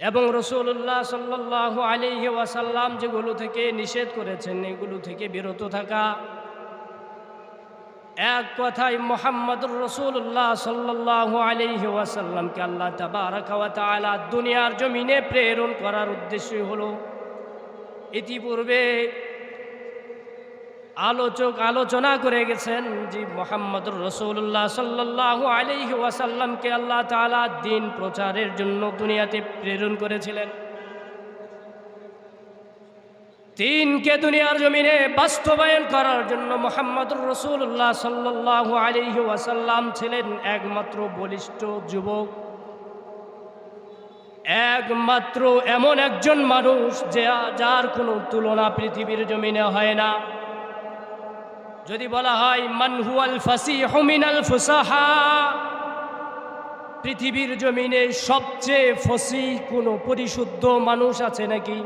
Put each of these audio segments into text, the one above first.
এবং রাসূলুল্লাহ সাল্লাল্লাহু আলাইহি ওয়াসাল্লাম যেগুলো থেকে নিষেধ করেছেন এগুলো থেকে বিরত থাকা। এক কথায় মুহাম্মদুর রাসূলুল্লাহ সাল্লাল্লাহু আলাইহি ওয়াসাল্লামকে আল্লাহ তাবারাকা ওয়া তাআলা দুনিয়ার জমিনে প্রেরণ করার উদ্দেশ্যই হলো, ইতিপূর্বে আলোচক আলোচনা করে গেছেন যে মুহাম্মদুর রাসূলুল্লাহ সাল্লাল্লাহু আলাইহি ওয়াসাল্লামকে আল্লাহ তাআলা দ্বীন প্রচারের জন্য দুনিয়াতে প্রেরণ করেছিলেন। দ্বীনকে দুনিয়ার জমিনে বাস্তবায়ন করার জন্য মুহাম্মদুর রাসূলুল্লাহ সাল্লাল্লাহু আলাইহি ওয়াসাল্লাম ছিলেন একমাত্র বলিষ্ঠ যুবক, একমাত্র এমন একজন মানুষ যার কোনো তুলনা পৃথিবীর জমিনে হয় না। যদি বলা হয় মান হুয়াল ফাসিহু মিনাল ফুসাহা, পৃথিবীর জমিনে সবচেয়ে ফসিহ কোনো পরিশুদ্ধ মানুষ আছে নাকি?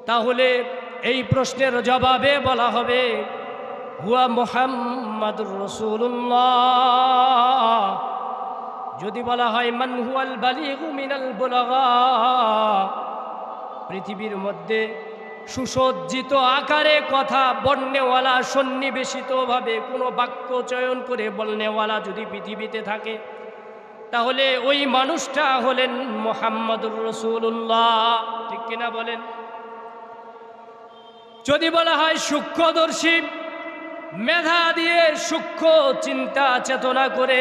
তাহলে এই প্রশ্নের জবাবে বলা হবে হুয়া মুহাম্মাদুর রাসূলুল্লাহ। যদি বলা হয় মান হুয়াল বালিগু মিনাল বুলাগা, পৃথিবীর মধ্যে সুসজ্জিত আকারে কথা বর্ণেওয়ালা, সন্নিবেশিতভাবে কোনো বাক্য চয়ন করে বলনেওয়ালা যদি পৃথিবীতে থাকে, তাহলে ওই মানুষটা হলেন মুহাম্মাদুর রাসূলুল্লাহ। ঠিক কিনা বলেন? যদি বলা হয় সূক্ষ্মদর্শী, মেধা দিয়ে সূক্ষ্ম চিন্তা চেতনা করে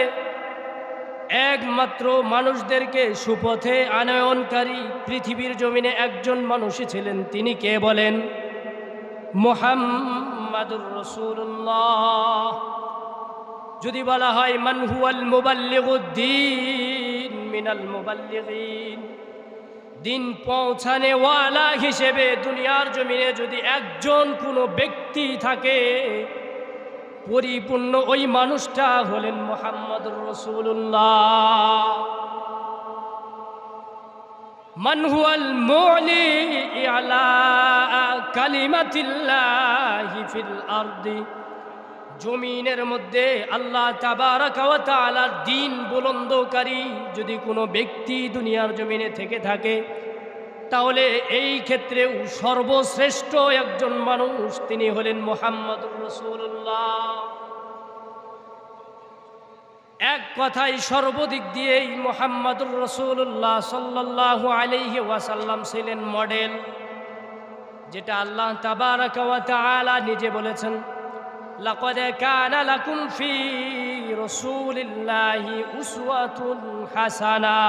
একমাত্র মানুষদেরকে সুপথে আনয়নকারী পৃথিবীর জমিনে একজন মানুষই ছিলেন, তিনি কে বলেন? মুহাম্মাদুর রাসূলুল্লাহ। যদি বলা হয় মান হুয়াল মুবাল্লিগুদ্দীন মিনাল মুবাল্লিগিন, দিন পৌঁছানেওয়ালা হিসেবে দুনিয়ার জমিনে যদি একজন কোনো ব্যক্তি থাকে, পরিপূর্ণ ওই মানুষটা হলেন মুহাম্মাদুর রাসূলুল্লাহ। মান হুয়াল মুলি আলা কালিমাতিল্লাহি ফিল আরদি, জমিনের মধ্যে আল্লাহ তাবারাকা ওয়া তাআলার দ্বীন বুলন্দকারী যদি কোনো ব্যক্তি দুনিয়ার জমিনে থেকে থাকে, তাহলে এই ক্ষেত্রেও সর্বশ্রেষ্ঠ একজন মানুষ তিনি হলেন মুহাম্মাদুর রাসূলুল্লাহ। এক কথায় সর্বদিক দিয়েই মুহাম্মাদুর রাসূলুল্লাহ সাল্লাল্লাহু আলাইহি ওয়াসাল্লাম ছিলেন মডেল, যেটা আল্লাহ তাবারাকা ওয়া তাআলা নিজে বলেছেন লাকাদ কানা লাকুম ফি রাসূলিল্লাহি উসওয়াতুন হাসানা,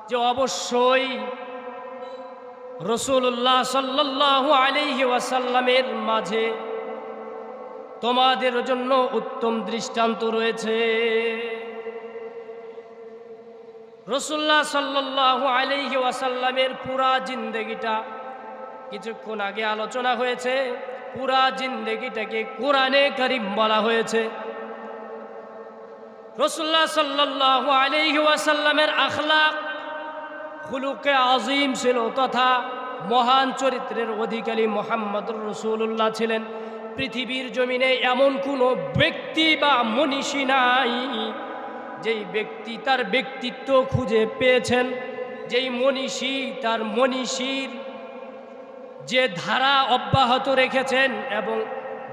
যে অবশ্যই রাসূলুল্লাহ সাল্লাল্লাহু আলাইহি ওয়াসাল্লামের মাঝে তোমাদের জন্য উত্তম দৃষ্টান্ত রয়েছে। রাসূলুল্লাহ সাল্লাল্লাহু আলাইহি ওয়াসাল্লামের পুরা জিন্দেগিটা, কিছুক্ষণ আগে আলোচনা হয়েছে, পুরা জিন্দেগিটাকে কোরআনে কারীম বলা হয়েছে। রাসূলুল্লাহ সাল্লাল্লাহু আলাইহি ওয়াসাল্লামের আখলাক খুলুকে আজিম ছিল, তথা মহান চরিত্রের অধিকারী মুহাম্মদুর রাসূলুল্লাহ ছিলেন। পৃথিবীর জমিনে এমন কোনো ব্যক্তি বা মনীষী নাই যেই ব্যক্তি তার ব্যক্তিত্ব খুঁজে পেয়েছেন, যেই মনীষী তার মনীষীর যে ধারা অব্যাহত রেখেছেন এবং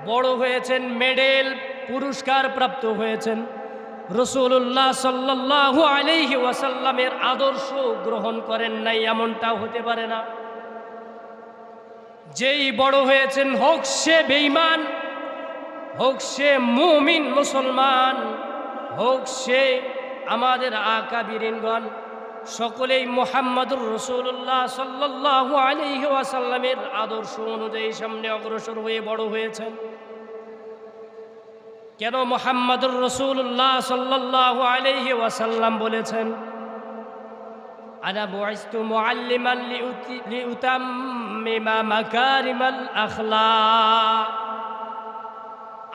বড় হয়েছেন, মেডেল পুরস্কার প্রাপ্ত হয়েছেন, রাসূলুল্লাহ সাল্লাল্লাহু আলাইহি ওয়াসাল্লামের আদর্শ গ্রহণ করেন নাই, এমনটা হতে পারে না। যেই বড় হয়েছেন, হোক সে বেঈমান, হোক সে মুমিন মুসলমান, হোক সে আমাদের আকাবিরিনগণ, সকলেই মুহাম্মাদুর রাসূলুল্লাহ সাল্লাল্লাহু আলাইহি ওয়াসাল্লামের আদর্শ অনুযায়ী সামনে অগ্রসর হয়ে বড় হয়েছেন। কেন মুহাম্মাদুর রাসূলুল্লাহ সাল্লাল্লাহু আলাইহি ওয়াসাল্লাম বলেছেন আনা বুইস্তু মুআল্লিমান লিউতাম্মিমা মাকারিমাল আখলাক,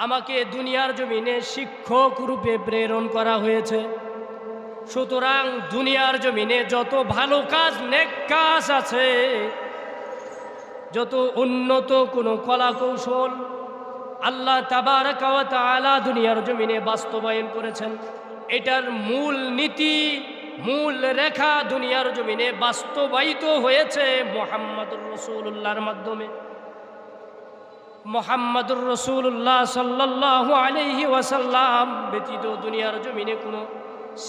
আমাকে দুনিয়ার জমিনে শিক্ষক রূপে প্রেরণ করা হয়েছে। সুতরাং দুনিয়ার জমিনে যত ভালো কাজ, নেক কাজ আছে, যত উন্নত কোনো কলা কৌশল আল্লাহ তাবারাকা ওয়া তাআলা দুনিয়ার জমিনে বাস্তবায়ন করেছেন, এটার মূল নীতি মূল রেখা দুনিয়ার জমিনে বাস্তবায়িত হয়েছে মুহাম্মদুর রাসূলুল্লাহর মাধ্যমে। মুহাম্মদুর রাসূলুল্লাহ সাল্লাল্লাহু আলাইহি ওয়াসাল্লাম ব্যতীত দুনিয়ার জমিনে কোনো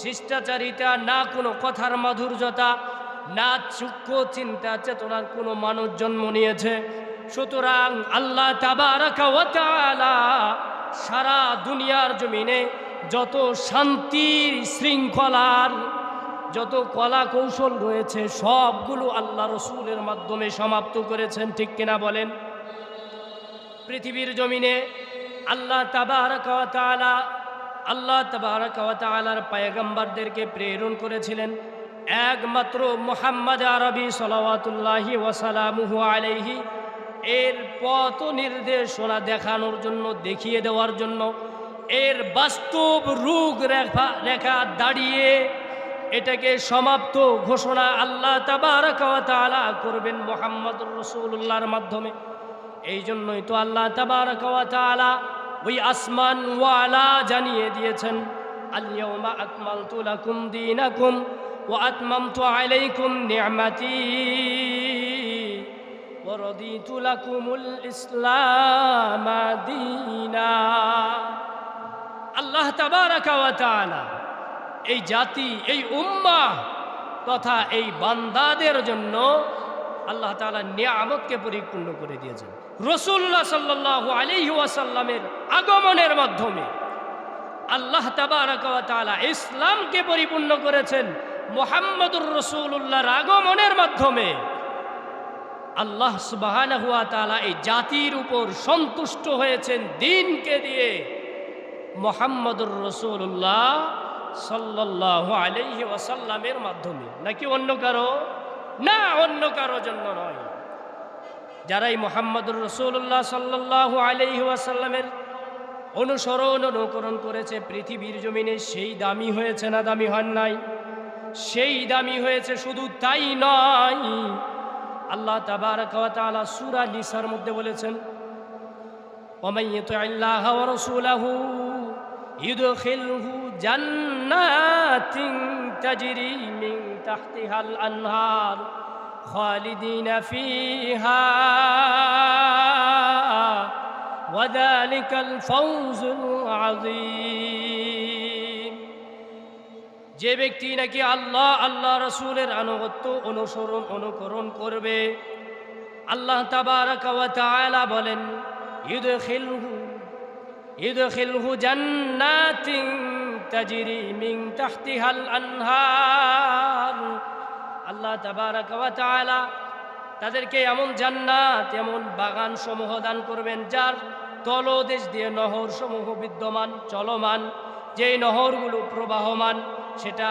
শিষ্টাচারিতা, না কোনো কথার মাধুর্যতা, না সূক্ষ্ম চিন্তা চেতনার কোনো মানুষ জন্ম নিয়েছে। সুতরাং আল্লাহ তাবারাকা ওয়া তাআলা সারা দুনিয়ার জমিনে যত শান্তির শৃঙ্খলার যত কলা কৌশল রয়েছে সবগুলো আল্লাহ রসুলের মাধ্যমে সমাপ্ত করেছেন। ঠিক কিনা বলেন? পৃথিবীর জমিনে আল্লাহ তাবারাকা ওয়া তাআলার পয়গম্বরদেরকে প্রেরণ করেছিলেন একমাত্র মুহাম্মদ আরবি সাল্লাল্লাহু ওয়া সাল্লামুহু আলাইহি এর পথ নির্দেশনা দেখানোর জন্য, দেখিয়ে দেওয়ার জন্য, এর বাস্তব রূপরেখা দাঁড়িয়ে এটাকে সমাপ্ত ঘোষণা আল্লাহ তাবারাকা ওয়া তাআলা করবেন মুহাম্মদুর রাসূলুল্লাহর মাধ্যমে। এই জন্যই তো আল্লাহ তাবারাকা ওয়া তাআলা ওই আসমান ওয়ালা জানিয়ে দিয়েছেন, আল ইয়াউমা আকমালতু লাকুম দীনাকুম ওয়া আতমামতু আলাইকুম নি'মাতি ওয়া রাদিতু লাকুমুল ইসলাম দীনা। আল্লাহ তাবারাকা ওয়া তাআলা এই জাতি, এই উম্মাহ তথা এই বান্দাদের জন্য আল্লাহ তাআলা নিয়ামতকে পরিপূর্ণ করে দিয়েছেন। রাসূলুল্লাহ সাল্লাল্লাহু আলাইহি ওয়াসাল্লামের আগমনের মাধ্যমে আল্লাহ তাবারাকা ওয়া তাআলা ইসলামকে পরিপূর্ণ করেছেন। মুহাম্মদুর রাসূলুল্লাহর আগমনের মাধ্যমে আল্লাহ সুবহানাহু ওয়া তাআলা এই জাতির উপর সন্তুষ্ট হয়েছেন দ্বীনকে দিয়ে। মুহাম্মদুর রাসূলুল্লাহ সাল্লাল্লাহু আলাইহি ওয়াসাল্লামের মাধ্যমে, নাকি অন্য কারো? না, অন্য কারো জন্য নয়। যারাই মুহাম্মদুর রাসূলুল্লাহ সাল্লাল্লাহু আলাইহি ওয়াসাল্লামের অনুকরণ করেছে পৃথিবীর জমিনে, সেই দামি হয়েছে না দামি হন নাই? সেই দামি হয়েছে। শুধু তাই নয়, আল্লাহ তাবারাকা ওয়া তাআলা সূরা নিসার মধ্যে বলেছেন, ওয়ামান ইউতি'ল্লাহা ওয়া রাসূলাহু ইউদখিলহু জান্নাতিন তাজরি মিন তাহতিহাল আনহার খালিদিনা ফিহা ওয়া যালিকাল ফাওজুল আযীম। যে ব্যক্তি নাকি আল্লাহ রাসূলের আনুগত্য অনুকরণ করবে, আল্লাহ তাবারাকা ওয়া তাআলা বলেন, ইউদখিলহু জান্নাতিন তাজরি মিন তাহতিহাল আনহার। আল্লাহ তাবারাকা ওয়া তাআলা তাদেরকে এমন জান্নাত, এমন বাগান সমূহ দান করবেন যার তলদেশ দিয়ে নহর সমূহ বিদ্যমান, চলমান। যেই নহরগুলো প্রবাহমান সেটা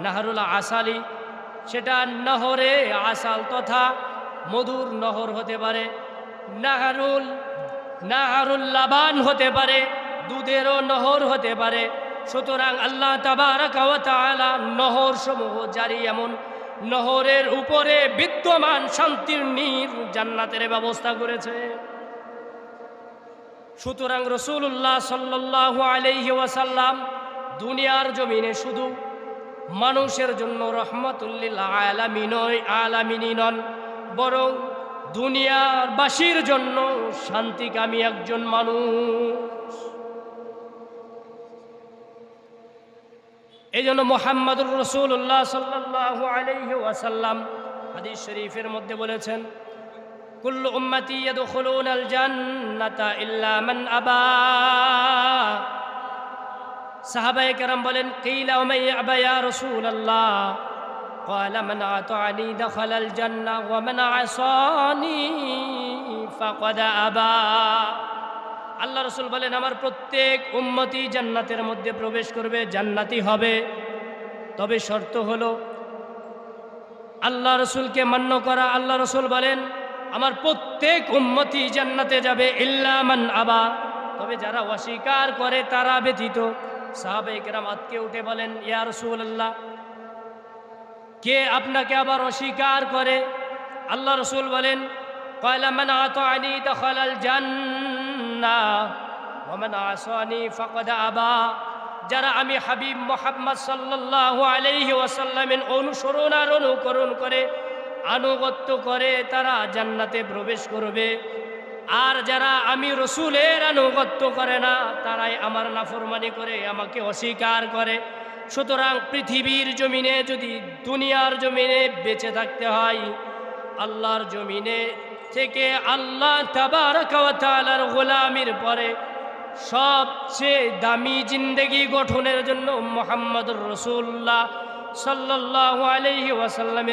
নাহরুল আসালি, সেটা নহরে আসাল তথা মধুর নহর হতে পারে, নাহরুল লাবান হতে পারে, দুধেরও নহর হতে পারে। সুতরাং আল্লাহ তাবারাকা ওয়া তাআলা নহর সমূহ জারি, এমন নহরের উপরে বিদ্যমান শান্তির নীর জান্নাতের ব্যবস্থা করেছে। সুতরাং রাসূলুল্লাহ সাল্লাল্লাহু আলাইহি ওয়াসাল্লাম দুনিয়ার জমিনে শুধু মানুষের জন্য রহমাতুল লিল আলামিন নন, বরং দুনিয়াবাসীর জন্য শান্তিকামী একজন মানুষ। এই জন্য মুহাম্মদুর রাসূলুল্লাহ সাল্লাল্লাহু আলাইহি ওয়াসাল্লাম হাদিস শরীফের মধ্যে বলেছেন, কুল্লু উম্মতি ইয়াদখুলুনাল জান্নাতা ইল্লা মান আবা। সাহাবায়ে কেরাম বলেন, কিলা ওয়া মান আবা ইয়া রাসূলুল্লাহ? ক্বালা মান আতা'নি দাখালাল জান্নাহ ওয়া মান আসানি ফাকাদ আবা। আল্লাহ রাসূল বলেন, আমার প্রত্যেক উম্মতি জান্নাতের মধ্যে প্রবেশ করবে, জান্নাতি হবে, তবে শর্ত হলো আল্লাহ রাসূলকে মান্য করা। আল্লাহ রাসূল বলেন, আমার প্রত্যেক উম্মতি জান্নাতে যাবে ইল্লা মান আবা, তবে যারা অস্বীকার করে তারা ব্যতীত। সাহাবায়ে কেরাম আতকে উঠে বলেন, ইয়া রাসূলুল্লাহ, কে আপনাকে আবার অস্বীকার করে? আল্লাহ রাসূল বলেন, ক্বালা মান আতা'নি দাখালাল জান্নাহ ওয়া মান আসানি ফাকাদ আবা। যারা আমি হাবিব মুহাম্মদ সাল্লাল্লাহু আলাইহি ওয়াসাল্লামের অনুসরণ আর অনুকরণ করে আনুগত্য করে তারা জান্নাতে প্রবেশ করবে। আর যারা আমি রসুলের আনুগত্য করে না তারাই আমার নাফরমানি করে আমাকে অস্বীকার করে। সুতরাং পৃথিবীর জমিনে যদি দুনিয়ার জমিনে বেঁচে থাকতে হয়, আল্লাহর জমিনে থেকে আল্লাহ তাবারক ওয়া তাআলার গোলামির পরে সবচেয়ে দামি জিন্দেগি গঠনের জন্য মুহাম্মদুর রাসূলুল্লাহ সাল্লাল্লাহু আলাইহি ওয়াসাল্লাম